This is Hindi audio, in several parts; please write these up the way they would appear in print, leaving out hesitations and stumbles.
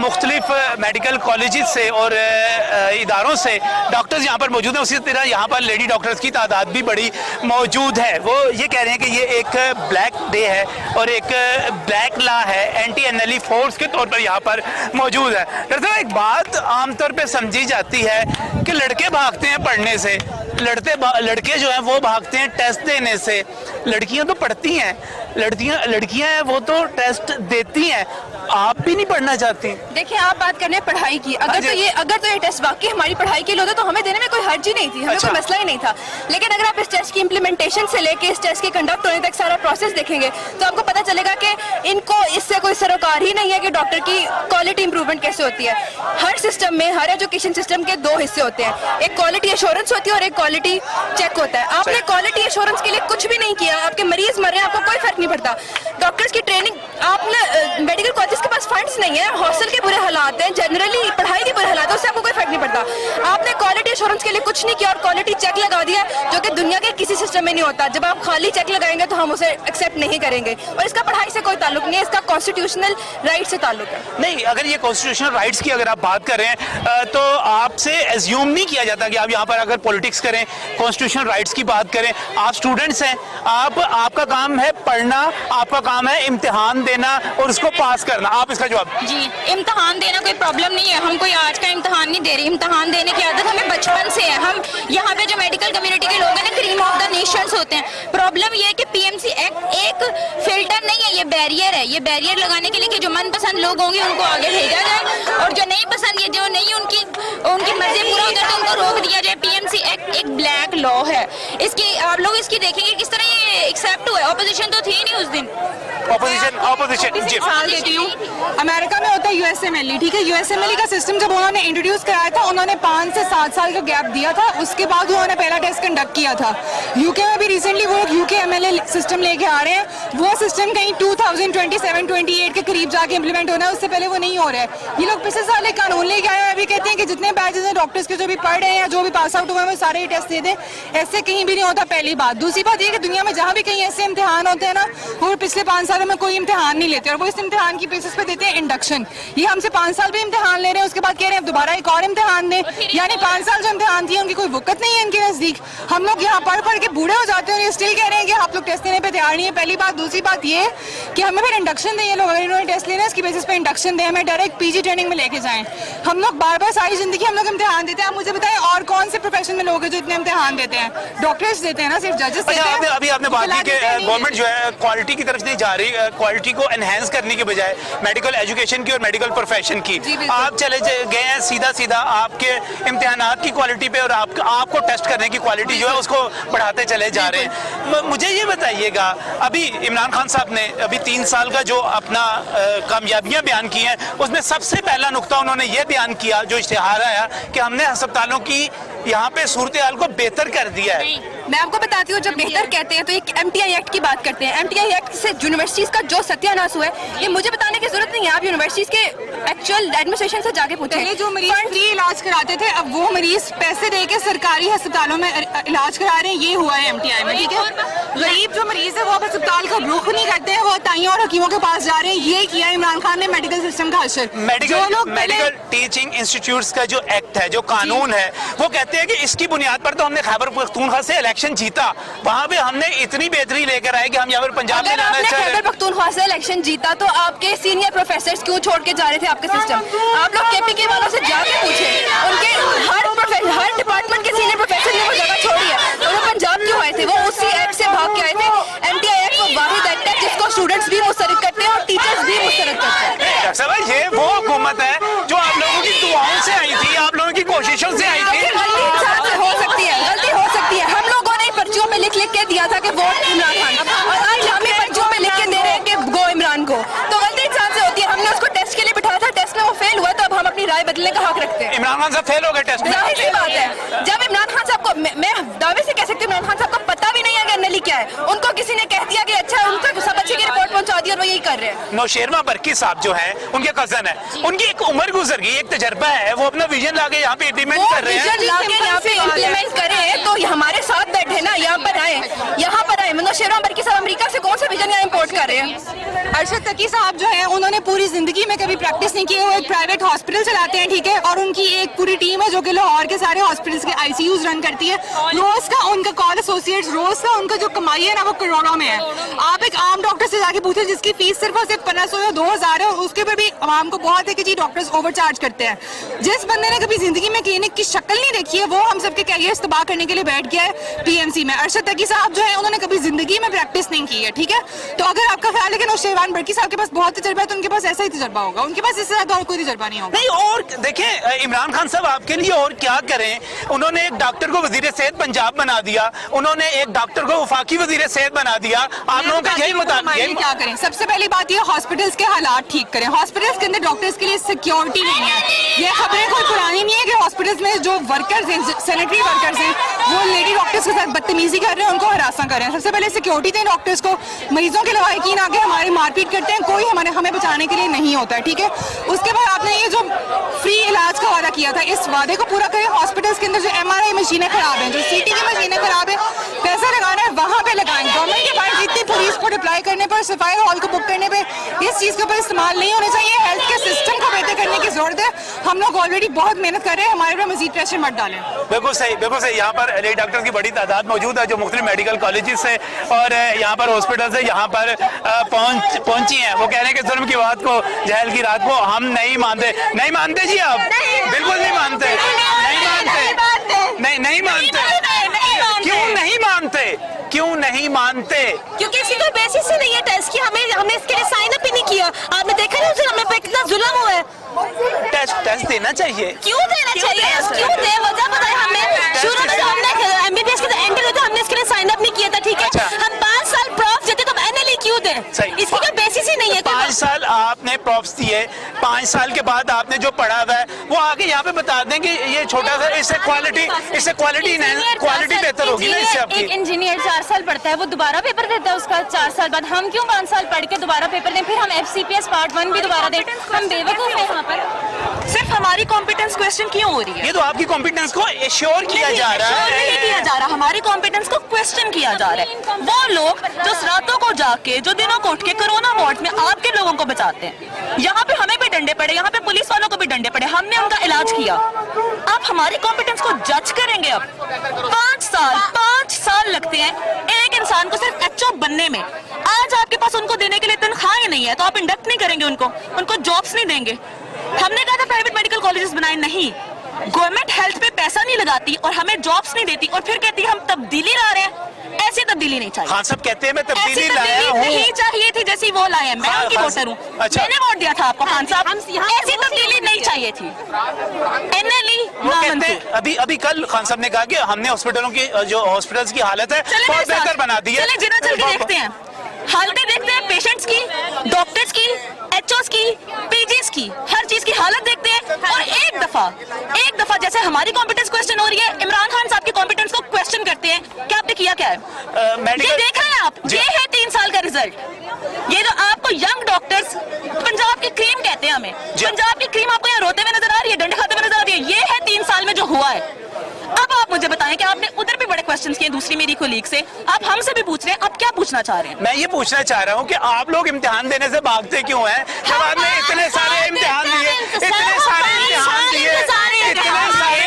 मुख्तलिफ मेडिकल कॉलेजेस से और इदारों से डॉक्टर्स यहाँ पर मौजूद हैं। उसी तरह यहाँ पर लेडी डॉक्टर्स की तादाद भी बड़ी मौजूद है। वो ये कह रहे हैं कि ये एक ब्लैक डे है और एक ब्लैक लॉ है, एंटी एनएलई फोर्स के तौर पर यहाँ पर मौजूद है। डॉक्टर साहब, एक बात आमतौर पर समझी जाती है कि लड़के भागते हैं पढ़ने से, लड़के जो हैं वो भागते हैं टेस्ट देने से। लड़कियां तो पढ़ती हैं, लड़कियां हैं वो तो टेस्ट देती हैं। आप भी नहीं पढ़ना चाहती? देखिए, आप बात कर रहे हैं पढ़ाई की। अगर तो ये टेस्ट वाकई हमारी पढ़ाई के लिए होता तो हमें देने में कोई हर्ज ही नहीं थी, हमें कोई मसला ही नहीं था। लेकिन अगर आप इस टेस्ट की इम्प्लीमेंटेशन से लेके इस टेस्ट के कंडक्ट होने तक सारा प्रोसेस देखेंगे तो आपको पता चलेगा कि इनको इससे कोई सरोकार ही नहीं है कि डॉक्टर की क्वालिटी इंप्रूवमेंट कैसे होती है। हर सिस्टम में, हर एजुकेशन सिस्टम के दो हिस्से होते हैं, एक क्वालिटी एश्योरेंस होती है और एक क्वालिटी चेक होता है। आपने क्वालिटी एश्योरेंस के लिए कुछ भी नहीं किया, आपके मरीज मर रहे हैं, आपको कोई फर्क नहीं पड़ता। डॉक्टर्स की ट्रेनिंग, आपने मेडिकल कॉलेज के पास फंड्स नहीं है, हॉस्टल के बुरे हालात हैं, जनरली पढ़ाई के बुरे हालात है, उससे आपको कोई फर्क नहीं पड़ता। आपने क्वालिटी एश्योरेंस के लिए कुछ नहीं किया और क्वालिटी चेक लगा दिया, जो कि दुनिया के किसी सिस्टम में नहीं होता। जब आप खाली चेक लगाएंगे तो हम उसे एक्सेप्ट नहीं करेंगे और इसका पढ़ाई से कोई ताल्लुक नहीं है, इसका कॉन्स्टिट्यूशनल राइट से ताल्लुक है। नहीं, अगर ये कॉन्स्टिट्यूशनल राइट्स की अगर आप बात करें तो आपसे एज्यूम नहीं किया जाता कि आप यहाँ पर अगर पॉलिटिक्स करें, कॉन्स्टिट्यूशनल राइट्स की बात करें। आप स्टूडेंट्स हैं, आपका काम है पढ़ना, आपका काम है इम्तिहान देना और उसको पास करना। आप इसका जवाब? जी, इम्तिहान देना कोई प्रॉब्लम नहीं है, हम कोई आज का इम्तिहान नहीं दे रहे। इम्तिहान देने की आदत हमें बचपन से है। हम यहाँ पे जो मेडिकल कम्युनिटी के लोग हैं ना, क्रीम ऑफ द नेशंस होते हैं। प्रॉब्लम ये है कि पीएमसी एक्ट एक फिल्टर नहीं है, ये बैरियर है। ये बैरियर लगाने के लिए कि जो मनपसंद लोग होंगे उनको आगे भेजा जाए और जो नहीं पसंद, ये जो नहीं उनकी मर्जी पूरा होता है तो उनको रोक दिया जाए। पीएमसी एक्ट एक ब्लैक लॉ है, इसकी आप लोग इसकी देखेंगे किस तरह ये एक्सेप्ट हुआ है। ऑपोजिशन तो थी नहीं उस दिन। मिसाल देती हूँ, अमेरिका में होता है यूएसएमएलई, ठीक है। यूएसएमएलई का सिस्टम जब उन्होंने इंट्रोड्यूस कराया था, उन्होंने 5 से 7 साल का गैप दिया था, उसके बाद उन्होंने पहला टेस्ट कंडक्ट किया था। यूके में भी रिसेंटली वो यूकेएमएलए सिस्टम लेके आ रहे हैं, वो सिस्टम कहीं 2027-28 के करीब जाके इंप्लीमेंट होना है, उससे पहले वो नहीं हो रहा है। ये लोग पिछले साल एक कानून लेके आए हैं, अभी कहते हैं कि जितने बैचेस हैं डॉक्टर्स के जो भी पढ़ रहे हैं या जो भी पास आउट हुए हैं वो सारे ही टेस्ट दे दें। ऐसे कहीं भी नहीं होता, पहली बात। दूसरी बात ये कि दुनिया में जहाँ भी कहीं ऐसे इम्तिहान होते हैं ना, वो पिछले 5 सालों में कोई इम्तिहान नहीं लेते और वो इस इम्तिहान की बेसिस पे देते हैं इंडक्शन। ये हमसे 5 साल भी इम्तिहान ले रहे हैं, उसके बाद कह रहे हैं दोबारा एक और इम्तिहान दें, यानी 5 साल जो इम्तिहान दिए उनकी कोई वक़्त नहीं है इनके नजदीक। हम लोग यहाँ पढ़ के बूढ़े हो जाते हैं और ये स्टिल कह रहे हैं कि आप लोग टेस्ट देने पे तैयार नहीं है। पहली बात। दूसरी बात ये कि हमें फिर इंडक्शन दें, ये लोग अगर इन्होंने टेस्ट लेना है इसकी बेसिस पे इंडक्शन दें, हमें डायरेक्ट पीजी ट्रेनिंग में लेके जाएं। हम लोग बार-बार सारी जिंदगी हम लोग इम्तिहान देते हैं। आप मुझे बताएं और कौन से प्रोफेशन में लोग हैं जो इतने इम्तिहान देते हैं? डॉक्टर्स देते हैं ना, सिर्फ जजेस देते हैं। अभी आपने बात की कि गवर्नमेंट जो है क्वालिटी की तरफ नहीं जा रही, क्वालिटी को एनहेंस करने के बजाय मेडिकल एजुकेशन की और मेडिकल प्रोफेशन की आप चले गए हैं सीधा आपके इम्तिहानात की क्वालिटी पे और आपको टेस्ट करने की क्वालिटी जो है उसको बढ़ाते चले जा रहे हैं। मुझे ये बताइएगा, अभी इमरान खान साहब ने अभी 3 साल का जो अपना कामयाबियां बयान की हैं, उसमें सबसे पहला नुक्ता उन्होंने ये बयान किया जो इश्तिहार आया कि हमने अस्पतालों की यहाँ पे सूरत हाल को बेहतर कर दिया है। मैं आपको बताती हूँ, जब बेहतर कहते हैं तो एक एमटीआई एक्ट की बात करते हैं। एमटीआई एक्ट से यूनिवर्सिटीज का जो सत्यानाश हुआ है, ये मुझे बताने की जरूरत नहीं है, आप यूनिवर्सिटीज के एक्चुअल एडमिनिस्ट्रेशन से जाके पूछें। पहले जो मरीज फ्री इलाज कराते थे, अब वो मरीज पैसे देके सरकारी अस्पतालों में इलाज करा रहे हैं। ये हुआ है एमटीआई में, ठीक है। गरीब जो मरीज है वो अब अस्पताल का रुख नहीं करते हैं, वो ताइयों और हकीमों के पास जा रहे हैं। ये किया इमरान खान ने मेडिकल सिस्टम का हशर। मेडिकल टीचिंग इंस्टीट्यूट्स का जो एक्ट है, जो कानून है, वो कहते हैं कि इसकी बुनियाद पर तो हमने खैबर पख्तूनख्वा से इलेक्शन जीता, वहाँ पे हमने इतनी बेहतरी लेकर आए कि हम यहाँ पर पंजाब में लाना चाह रहे हैं। खैबर पख्तूनख्वा से इलेक्शन जीता तो आपके सीनियर प्रोफेसर क्यों छोड़ के जा रहे थे आपके सिस्टम? आप लोग केपीके वालों से जाके पूछे, उनके हर डिपार्टमेंट के सीनियर प्रोफेसर ने वो जगह छोड़ी है, तो वो पंजाब क्यों आए थे? वो उसी एक्ट से भाग के आए थे। एमटीआई एक्ट वो वाहिद एक्ट है जिसको स्टूडेंट्स भी मुस्तरद करते हैं और टीचर्स भी मुस्तरद करते हैं। डॉक्टर साहब, ये वो हुकूमत है जो आप लोगों की दुआओं से आई थी, आप लोगों की कोशिशों से आई थी। गलती हो सकती है। हम लोगों ने पर्चियों में लिख के दिया था कि वोट इमरान खान, और आज हम पर्चियों में लिख के दे रहे हैं कि गो इमरान को। तो गलती इंसान से होती है। हमने उसको टेस्ट के लिए बिठाया था, टेस्ट में वो फेल हुआ, तो अब हम अपनी राय बदलने का हक रखते हैं। इमरान खान साहब फेल हो गए टेस्ट में, जाहिर सी बात है। जब इमरान खान साहब को, मैं दावे से कह सकती हूँ, इमरान खान साहब को पता भी नहीं है कि एनएलई क्या है। उनको किसी ने कह दिया कि अच्छा उनको सब अच्छे की रिपोर्ट पहुंचा बता दी और वो यही कर रहे हैं। नौशेरमा बरकी साहब जो हैं उनके कजन है, उनकी एक उम्र गुजर गई, एक तजर्बा है, वो अपना विजन लाके यहाँ पे इम्प्लीमेंट कर रहे हैं। यहाँ पे इम्प्लीमेंट करें तो हमारे साथ बैठे ना, यहाँ पर आए, यहाँ पर आए। नौशेरमा बरकी साहब अमेरिका से कौन सा विजन यहाँ इम्पोर्ट कर रहे हैं? अरशद तकी साहब जो है उन्होंने पूरी जिंदगी में कभी प्रैक्टिस नहीं की, वो एक प्राइवेट हॉस्पिटल चलाते हैं, ठीक है, और उनकी एक पूरी टीम है जो कि लाहौर के सारे हॉस्पिटल्स के आईसीयूज रन करती है। रोज का उनका कॉल एसोसिएट्स, रोज का उनका जो कमाई है ना वो करोड़ों में है। आप एक आम डॉक्टर से जाके पूछे जिसकी फीस सिर्फ और सिर्फ 1500 या 2000 है, और उसके पर भी आवाम को बहुत है कि जी डॉक्टर्स ओवरचार्ज करते हैं। जिस बंदे ने कभी जिंदगी में क्लिनिक की शक्ल नहीं देखी है वो हम सबके कैरियर तबाह करने के लिए बैठ गया है पीएमसी में। अरशद तकी साहब जो है उन्होंने कभी जिंदगी में प्रैक्टिस नहीं की है, ठीक है। तो अगर आपका ख्याल है कि नौशेरवान बरकी साहब के पास बहुत तजर्बा है तो उनके पास ऐसा ही तजर्बा होगा, उनके पास इससे ज्यादा और कोई तजर्बा नहीं होगा। नहीं, और देखें इमरान खान साहब आपके लिए और क्या करें, उन्होंने एक डॉक्टर को वजीर सेहत पंजाब बना दिया, उन्होंने एक डॉक्टर को वफाकी वजीर सेहत बना दिया। आप लोगों का यही मुताबिक क्या करें? सबसे पहली बात ये हॉस्पिटल्स के हालात ठीक करें। हॉस्पिटल्स के अंदर डॉक्टर्स के लिए सिक्योरिटी नहीं है। ये खबरें कोई पुरानी नहीं है कि हॉस्पिटल्स में जो वर्कर्स हैं, सैनिटरी वर्कर्स हैं, वो लेडी डॉक्टर्स के साथ बदतमीजी कर रहे हैं, उनको हरासा कर रहे हैं। सबसे पहले सिक्योरिटी दें डॉक्टर्स को। मरीजों के लवाहिकीन आके हमारी मारपीट करते हैं, कोई हमें बचाने के लिए नहीं होता है, ठीक है। उसके बाद आपने ये जो फ्री इलाज का वादा किया था, इस वादे को पूरा करें। हॉस्पिटल्स के अंदर जो MRI मशीनें खराब हैं, जो CT की मशीनें खराब हैं, पैसा लगाना है वहाँ पे लगाएं। गवर्नमेंट के पास जितनी पुलिस को डिप्लॉय करने पर, सफाई हॉल को बुक करने पे, इस चीज के ऊपर इस्तेमाल नहीं होने चाहिए। हेल्थ के सिस्टम को बेहतर करने की जरूरत है। हम लोग ऑलरेडी बहुत मेहनत कर रहे हैं, हमारे पर मजीद प्रेशर मत डालें। बिल्कुल सही, बिल्कुल सही। यहाँ पर लेडी डॉक्टर्स की बड़ी तादाद मौजूद है जो मुख्तलिफ मेडिकल कॉलेजेस से और यहाँ पर हॉस्पिटल से यहाँ पर पहुंची हैं। वो कह रहे हैं कि जुल्म की बात को, जहल की रात को हम नहीं मानते। नहीं मानते जी आप? बिल्कुल नहीं मानते, नहीं मानते, नहीं मानते। क्यों नहीं मानते, क्यों नहीं मानते? क्योंकि इसकी कोई बेसिस ही नहीं है टेस्ट की। हमने इसके लिए साइन अप ही नहीं किया। आपने देखा ना उसे हमें पे कितना जुल्म हुआ है। टेस्ट देना चाहिए। क्यों देना चाहिए? क्यों दे? वजह बताए हमें। शुरू में जब हमने MBBS के एंटर हुए थे हमने इसके लिए साइन अप नहीं किया था, ठीक है। अच्छा। हम 5 साल प्रॉफ देते तो हम NLE क्यों दे? इसकी कोई बेसिस ही नहीं है। 5 साल आपने प्रॉफ्स दिए, 5 साल के बाद आपने जो पढ़ा हुआ है वो आगे यहाँ पे बता दें कि ये छोटा सा, इससे क्वालिटी बेहतर होगी ना इससे आपकी। एक इंजीनियर 4 साल पढ़ता है, वो दोबारा पेपर देता है उसका 4 साल बाद। हम क्यों 5 साल पढ़ के दोबारा पेपर दें, फिर हम FCPS पार्ट 1 भी दोबारा दें? हम बेवकूफ हैं यहाँ पर। सिर्फ हमारी कॉम्पिटेंस क्वेश्चन क्यों हो रही है? ये तो आपकी कॉम्पिटेंस को एश्योर किया जा रहा है। नहीं किया जा रहा, हमारी कॉम्पिटेंस को क्वेश्चन किया जा रहा है। वो लोग जो रातों को जाके, जो दिनों को उठ के कोरोना वार्ड में आपके लोगों को बचाते हैं, यहाँ पे हमें भी डंडे पड़े, यहाँ पे पुलिस वालों को भी डंडे पड़े, हमने उनका इलाज किया। आप हमारी कॉम्पिटेंस को जज करेंगे? अब 5 साल लगते हैं एक इंसान को सिर्फ HO बनने में। आज आपके पास उनको देने के लिए तनख्वाहें नहीं है तो आप इंडक्ट नहीं करेंगे उनको जॉब्स नहीं देंगे। हमने कहा था प्राइवेट मेडिकल कॉलेजेस बनाए, नहीं। गवर्नमेंट हेल्थ पे पैसा नहीं लगाती और हमें जॉब्स नहीं देती और फिर कहती है हम तब्दीली ला रहे हैं। ऐसी तब्दीली नहीं चाहिए। खान साहब कहते हैं मैं तब्दीली ऐसी लाया हूं। नहीं चाहिए थी जैसी वो लाए हैं। मैं उनकी वोटर हूँ। अच्छा। मैंने वोट दिया था आपको खान साहब। ऐसी तब्दीली नहीं चाहिए थी। NLE अभी कल खान साहब ने कहा कि हमने हॉस्पिटलों की जो हॉस्पिटल्स की हालत है बहुत बेहतर बना दी है। चले जिना चल के देखते हैं, हालतें देखते हैं पेशेंट्स की, डॉक्टर्स की, HOs की, PGs की, हर चीज की हालत देखते हैं। और एक दफा जैसे हमारी कॉम्पिटेंस क्वेश्चन हो रही है, इमरान खान साहब की कॉम्पिटेंस को क्वेश्चन करते हैं। क्या आपने किया क्या है? ये देख रहे हैं आप? ये है 3 साल का रिजल्ट। ये जो आपको यंग डॉक्टर्स, पंजाब की क्रीम कहते हैं हमें, पंजाब की क्रीम आपको यहाँ रोते हुए नजर आ रही है, डंडे खाते हुए नजर आ रही है। ये है 3 साल में जो हुआ है। अब आप मुझे बताएं कि आपने उधर भी बड़े क्वेश्चंस किए दूसरी मेरी कोलीग से, आप हमसे भी पूछ रहे हैं, आप क्या पूछना चाह रहे हैं? मैं ये पूछना चाह रहा हूँ कि आप लोग इम्तिहान देने से भागते क्यों हैं? जब आपने इतने सारे इम्तिहान दिए,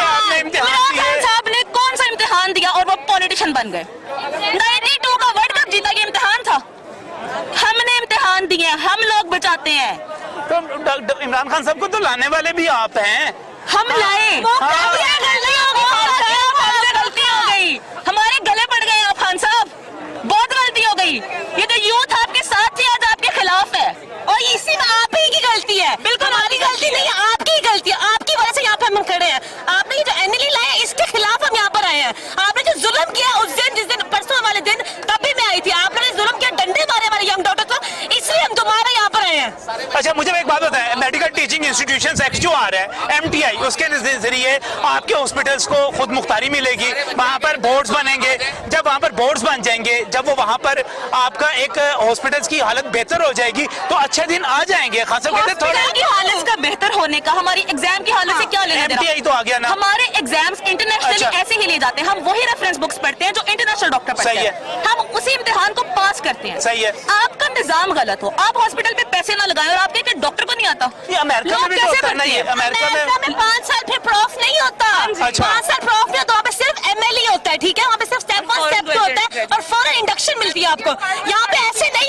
आपने इम्तिहान दिए। साहब ने कौन सा इम्तिहान दिया और वो पॉलिटिशियन बन गए? 92 का वर्ल्ड कप जीता, ये इम्तिहान था। हमने इम्तिहान दिए, हम लोग बचाते हैं। तो इमरान खान साहब को तो लाने वाले भी आप हैं। हम लाए, गलती हो गई, हमारे गले पड़ गए आप खान साहब, बहुत गलती हो गई। ये तो यूथ आपके साथ थी, आज आपके खिलाफ है और इसी में आप ही की गलती है। बिल्कुल हमारी गलती नहीं है, आपकी गलती है। आपकी वजह से यहाँ पे हम खड़े हैं। आपने ये जो NLE लाया इसके खिलाफ हम यहाँ पर आए हैं। आपने जो जुल्म किया उस दिन, जिस दिन परसों वाले दिन, तब भी मैं आई थी। आपने जुल्म किया, डंडे मारे हमारे यंग डॉक्टर को, इसलिए हम दोबारा यहाँ पर आए हैं। अच्छा मुझे एक बात बताएं, medical teaching teaching institution act जो आ रहा है MTI, उसके जरिए आपके हॉस्पिटल्स को खुद मुख्तारी मिलेगी, वहाँ पर बोर्ड्स बनेंगे। जब वहाँ पर बोर्ड्स बन जाएंगे, जब वो वहाँ पर आपका एक हॉस्पिटल्स की हालत बेहतर हो जाएगी तो अच्छे दिन आ जाएंगे। खास कहते हैं थोड़ा हॉस्पिटल की हालत का बेहतर होने का हमारी एग्जाम की हालत से क्या लेना देना? MTI तो आ गया ना। हमारे एग्जाम्स इंटरनेशनली अच्छा। ऐसे ही लिए जाते हैं, हम वही रेफरेंस बुक्स पढ़ते हैं जो इंटरनेशनल डॉक्टर पढ़ते सही हैं, हम उसी इम्तिहान को पास करते हैं। सही है। आपका निजाम गलत हो, आप हॉस्पिटल पे पैसे ना लगाएं और आपके डॉक्टर को नहीं आता। ये अमेरिका लोग में भी तो कैसे होता है ना, पढ़ते ये हैं? अमेरिका में 5 साल फिर प्रॉफ नहीं होता। अच्छा। 5 साल प्रॉफ नहीं होता, वहाँ पे सिर्फ MLE होता है, ठीक है? वहाँ पे सिर्फ स्टेप 1 स्टेप 2 होता है और फौरन इंडक्शन मिलती है आपको। यहाँ पे ऐसे नहीं